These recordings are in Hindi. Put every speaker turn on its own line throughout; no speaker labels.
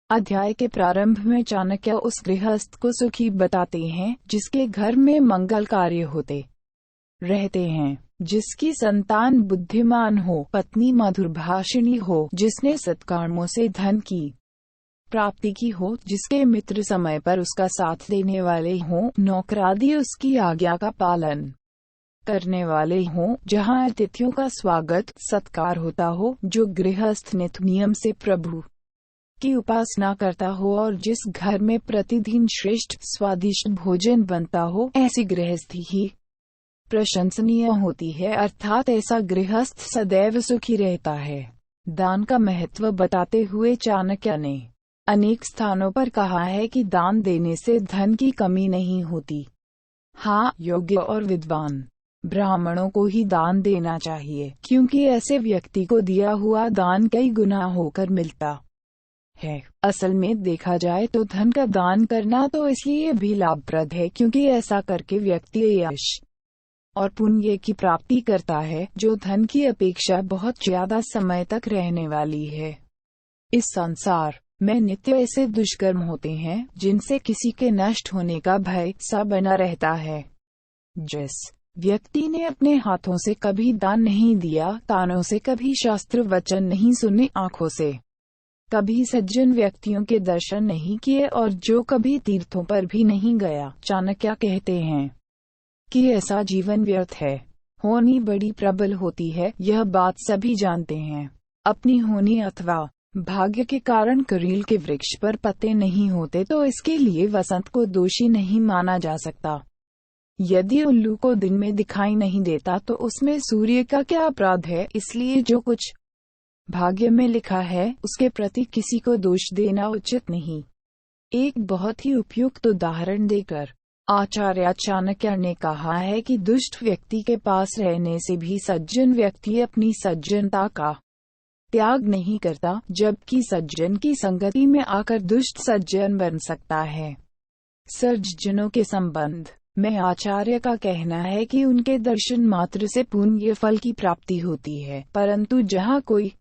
अध्याय के प्रारंभ में चाणक्य उस गृहस्थ को सुखी बताते हैं जिसके घर में मंगल कार्य होते रहते हैं, जिसकी संतान बुद्धिमान हो, पत्नी मधुरभाषिणी हो, जिसने सत्कर्मों से धन की प्राप्ति की हो, जिसके मित्र समय पर उसका साथ देने वाले हों, नौकरादी उसकी आज्ञा का पालन करने वाले हों, जहां अतिथियों का स्वागत सत्कार होता हो, जो गृहस्थ नित्य नियम से प्रभु की उपासना करता हो और जिस घर में प्रतिदिन श्रेष्ठ स्वादिष्ट भोजन बनता हो, ऐसी गृहस्थी ही प्रशंसनीय होती है, अर्थात ऐसा गृहस्थ सदैव सुखी रहता है। दान का महत्व बताते हुए चाणक्य ने अनेक स्थानों पर कहा है कि दान देने से धन की कमी नहीं होती। हाँ, योग्य और विद्वान ब्राह्मणों को ही दान देना चाहिए, क्योंकि ऐसे व्यक्ति को दिया हुआ दान कई गुना होकर मिलता है। असल में देखा जाए तो धन का दान करना तो इसलिए भी लाभप्रद है क्योंकि ऐसा करके व्यक्ति यश और पुण्य की प्राप्ति करता है, जो धन की अपेक्षा बहुत ज्यादा समय तक रहने वाली है। इस संसार में नित्य ऐसे दुष्कर्म होते हैं जिनसे किसी के नष्ट होने का भय सा बना रहता है। जिस व्यक्ति ने अपने हाथों से कभी दान नहीं दिया, कानों से कभी शास्त्र वचन नहीं सुने, आंखों से कभी सज्जन व्यक्तियों के दर्शन नहीं किए और जो कभी तीर्थों पर भी नहीं गया, चाणक्य कहते हैं कि ऐसा जीवन व्यर्थ है। होनी बड़ी प्रबल होती है, यह बात सभी जानते हैं। अपनी होनी अथवा भाग्य के कारण करील के वृक्ष पर पत्ते नहीं होते तो इसके लिए वसंत को दोषी नहीं माना जा सकता। यदि उल्लू को दिन में दिखाई नहीं देता तो उसमें सूर्य का क्या अपराध है। इसलिए जो कुछ भाग्य में लिखा है उसके प्रति किसी को दोष देना उचित नहीं। एक बहुत ही उपयुक्त उदाहरण देकर आचार्य चाणक्य ने कहा है कि दुष्ट व्यक्ति के पास रहने से भी सज्जन व्यक्ति अपनी सज्जनता का त्याग नहीं करता, जबकि सज्जन की संगति में आकर दुष्ट सज्जन बन सकता है। सज्जनों के संबंध में आचार्य का कहना है कि उनके दर्शन मात्र से पुण्य फल की प्राप्ति होती है, परंतु जहाँ कोई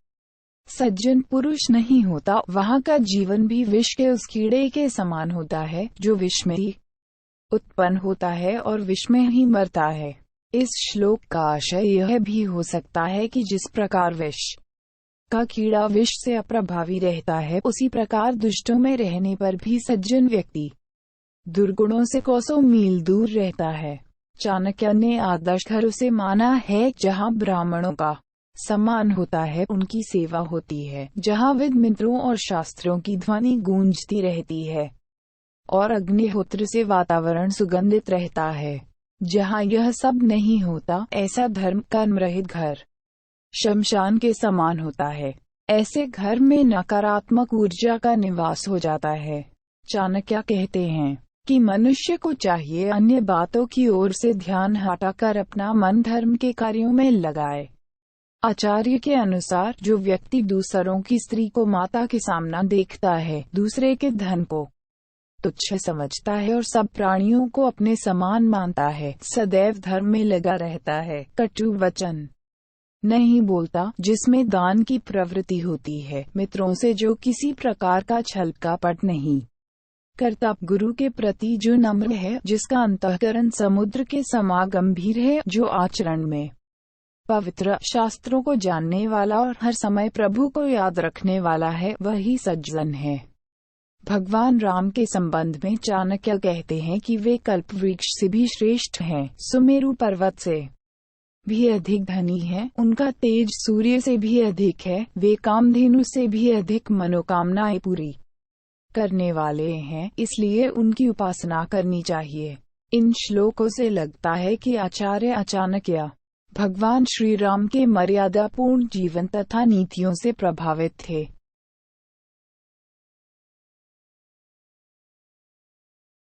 सज्जन पुरुष नहीं होता, वहाँ का जीवन भी विष के उस कीड़े के समान होता है जो विष में ही उत्पन्न होता है और विष में ही मरता है। इस श्लोक का आशय यह भी हो सकता है कि जिस प्रकार विष का कीड़ा विष से अप्रभावी रहता है, उसी प्रकार दुष्टों में रहने पर भी सज्जन व्यक्ति दुर्गुणों से कोसों मील दूर रहता है। चाणक्य ने आदर्श घर उसे माना है जहाँ ब्राह्मणों का सम्मान होता है, उनकी सेवा होती है, जहाँ वेद मंत्रों और शास्त्रों की ध्वनि गूंजती रहती है और अग्निहोत्र से वातावरण सुगंधित रहता है। जहाँ यह सब नहीं होता, ऐसा धर्म कर्म रहित घर शमशान के समान होता है। ऐसे घर में नकारात्मक ऊर्जा का निवास हो जाता है। चाणक्य कहते हैं कि मनुष्य को चाहिए अन्य बातों की ओर से ध्यान हटाकर अपना मन धर्म के कार्यों में लगाए। आचार्य के अनुसार जो व्यक्ति दूसरों की स्त्री को माता के सामना देखता है, दूसरे के धन को तुच्छ समझता है और सब प्राणियों को अपने समान मानता है, सदैव धर्म में लगा रहता है, कटु वचन नहीं बोलता, जिसमें दान की प्रवृत्ति होती है, मित्रों से जो किसी प्रकार का छल कपट नहीं करता, गुरु के प्रति जो नम्र है, जिसका अंतःकरण समुद्र के समान गंभीर है, जो आचरण में पवित्र, शास्त्रों को जानने वाला और हर समय प्रभु को याद रखने वाला है, वही सज्जन है। भगवान राम के संबंध में चाणक्य कहते हैं कि वे कल्प वृक्ष से भी श्रेष्ठ हैं, सुमेरु पर्वत से भी अधिक धनी है, उनका तेज सूर्य से भी अधिक है, वे कामधेनु से भी अधिक मनोकामनाएं पूरी करने वाले हैं, इसलिए उनकी उपासना करनी चाहिए। इन श्लोकों से लगता है कि आचार्य चाणक्य भगवान श्री राम के मर्यादापूर्ण जीवन तथा नीतियों से प्रभावित थे।